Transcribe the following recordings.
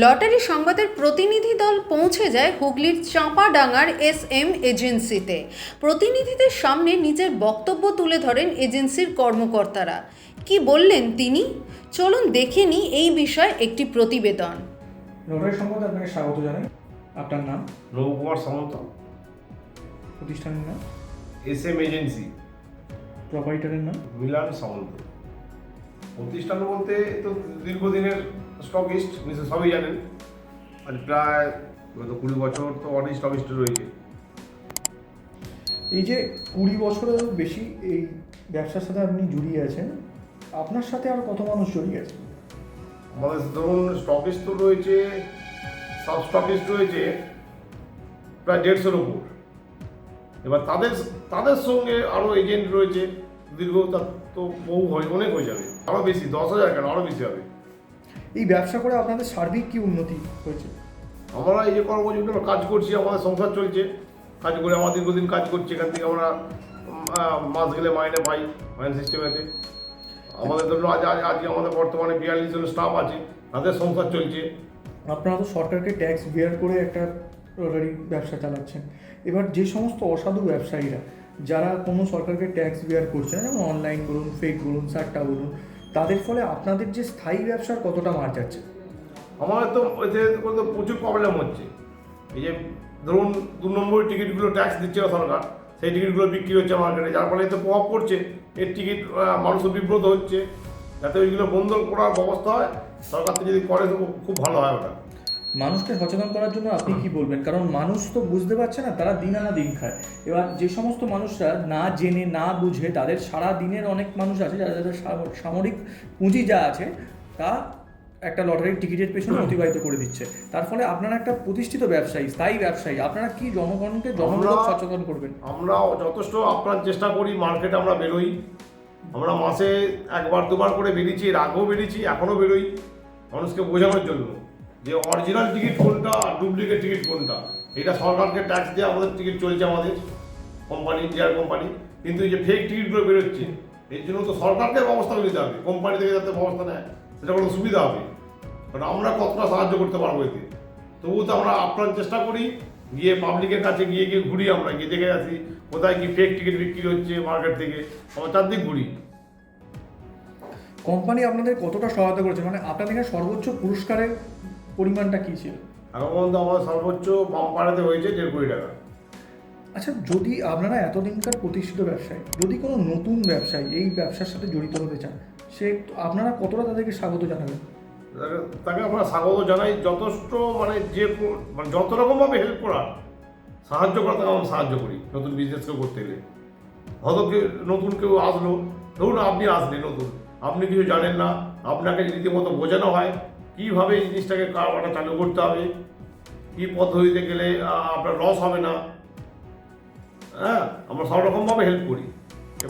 Lottery সংবাদের প্রতিনিধি দল পৌঁছে যায় হুগলির চাঁপাডাঙ্গার এসএম এজেন্সিতে। প্রতিনিধিদের সামনে নিজের বক্তব্য তুলে ধরেন এজেন্সির কর্মকর্তারা। কি বললেন তিনি? চলুন দেখে নিই এই বিষয়ে একটি প্রতিবেদন। লটারি সংবাদে আপনাকে স্বাগত জানাই। আপনার নাম? নবকুমার সামন্ত। প্রতিষ্ঠানের নাম? SM agency. প্রোপাইটারের নাম? মিলান সামন্ত। প্রতিষ্ঠান বলতে তো দীর্ঘদিনের স্টকিস্ট, নিশ্চয় সবই জানেন। আজ প্রায় 20 বছর তো অনেক স্টকিস্ট রয়েছে। এই যে 20 বছরেরও বেশি এই ব্যবসার সাথে আপনি জড়িয়ে আছেন, আপনার সাথে আর কত মানুষ জড়িয়ে আছে? আমাদের ধরুন স্টকিস্ট তো রয়েছে, সাব স্টকিস্ট রয়েছে প্রায় 150-এর উপর। এবার তাদের সঙ্গে আরও এজেন্ট রয়েছে দীর্ঘ, তার তো বহু হয়, অনেক হয়ে যাবে, আরও বেশি, 10,000 কেন, আরও বেশি হবে। এই ব্যবসা করে আপনাদের সার্বিক কি উন্নতি হয়েছে? আমরা এই যে কর্মযোগ্য আমরা কাজ করছি, আমাদের সংসার চলছে, কাজ করে আমরা দীর্ঘদিন কাজ করছি। এখান থেকে আমরা মাস গেলে মাইনে পাই, মাইনে সিস্টেমেতে। আমাদের ধরুন আজকে আমাদের বর্তমানে 42 জন স্টাফ আছে, তাদের সংসার চলছে। আপনারা তো সরকারকে ট্যাক্স বেয়ার করে একটা লটারি ব্যবসা চালাচ্ছেন। এবার যে সমস্ত অসাধু ব্যবসায়ীরা যারা কোনো সরকারকে ট্যাক্স বেয়ার করছে না, যেমন অনলাইন বলুন, ফেক বলুন, সাট্টা বলুন, তাদের ফলে আপনাদের যে স্থায়ী ব্যবসার কতটা মার যাচ্ছে? আমাদের তো এতে তো প্রচুর প্রবলেম হচ্ছে। এই যে ধরুন 2 নম্বর টিকিটগুলো ট্যাক্স দিচ্ছে না সরকার, সেই টিকিটগুলো বিক্রি হচ্ছে মার্কেটে, যার ফলে এতে প্রভাব পড়ছে। এর টিকিট মানুষও বিব্রত হচ্ছে। যাতে ওইগুলো বন্ধ করার ব্যবস্থা হয়, সরকার থেকে যদি করে তো খুব ভালো হয় ওটা। মানুষকে সচেতন করার জন্য আপনি কি বলবেন? কারণ মানুষ তো বুঝতে পারছে না, তারা দিন আনা দিন খায়। এবার যে সমস্ত মানুষরা না জেনে না বুঝে, তাদের সারা দিনের অনেক মানুষ আছে যাদের সামরিক পুঁজি যা আছে তা একটা লটারির টিকিটের পেছনে অতিবাহিত করে দিচ্ছে। তার ফলে আপনারা একটা প্রতিষ্ঠিত ব্যবসায়ী, স্থায়ী ব্যবসায়ী, আপনারা কি জনগণকে সচেতন করবেন? আমরা যথেষ্ট আপ্রাণ চেষ্টা করি, মার্কেটে আমরা বেরোই। আমরা মাসে 1-2 বার করে বেরিয়েছি, এর আগেও বেরিয়েছি, এখনও বেরোই মানুষকে বোঝানোর জন্য যে অরিজিনাল টিকিট কোনটা আর ডুপ্লিকেট টিকিট কোনটা। এটা সরকারকে ট্যাক্স দিয়ে আমাদের টিকিট চলছে, আমাদের কোম্পানি, ডিআর কোম্পানি। কিন্তু এই যে ফেক টিকিটগুলো বেরোচ্ছে, এর জন্য তো সরকারকে ব্যবস্থা নিতে হবে, কোম্পানি থেকে যাতে ব্যবস্থা নেয় সেটা কোনো সুবিধা হবে। কারণ আমরা কতটা সাহায্য করতে পারবো এতে, তবুও তো আমরা আপ্রাণ চেষ্টা করি, গিয়ে পাবলিকের কাছে গিয়ে ঘুরি, আমরা গিয়ে দেখে আসি কোথায় কি ফেক টিকিট বিক্রি হচ্ছে মার্কেট থেকে। আমরা চারদিক ঘুরি। কোম্পানি আপনাদের কতটা সহায়তা করেছে? মানে আপনাদের এখানে সর্বোচ্চ পুরস্কারের পরিমাণটা কী ছিল? এখন পর্যন্ত আমাদের সর্বোচ্চ বাম্পারেতে হয়েছে 1.5 কোটি টাকা। আচ্ছা, যদি আপনারা এতদিনকার প্রতিষ্ঠিত ব্যবসায়ী, যদি কোনো নতুন ব্যবসায়ী এই ব্যবসার সাথে জড়িত হতে চান, আপনারা কতটা তাদেরকে স্বাগত জানাবেন? তাকে আমরা স্বাগত জানাই, যথেষ্ট মানে যত রকমভাবে হেল্প করার, সাহায্য করা, তাকে আমরা সাহায্য করি। নতুন বিজনেস কেউ করতে গেলে, হয়তো নতুন কেউ আসলো, ধরুন আপনি আসলেন নতুন, আপনি কিছু জানেন না, আপনাকে রীতিমতো বোঝানো হয় কীভাবে এই জিনিসটাকে কারবারটা চালু করতে হবে, কী পদ্ধতিতে গেলে আপনার লস হবে না। হ্যাঁ, আমরা সব রকমভাবে হেল্প করি।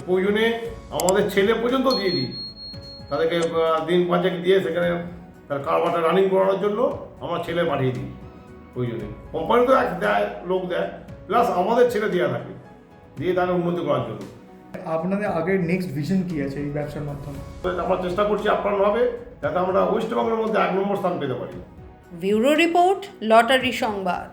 প্রয়োজনে আমাদের ছেলে পর্যন্ত দিয়ে দিই, তাদেরকে দিন 5 দিয়ে সেখানে তার কারবারটা রানিং করানোর জন্য আমরা ছেলে পাঠিয়ে দিই। প্রয়োজনে কোম্পানি তো দেয়, লোক দেয়, প্লাস আমাদের ছেলে দেওয়া থাকে, দিয়ে তাকে উন্নতি করার জন্য। আপনাদের আগের নেক্সট ভিশন কী আছে এই ব্যবসার মাধ্যমে? আমরা চেষ্টা করছি আপ্রাণভাবে যাতে আমরা ওয়েস্টবেঙ্গলের মধ্যে 1 নম্বর স্থান পেতে পারি। ব্যুরো রিপোর্ট, লটারি সংবাদ।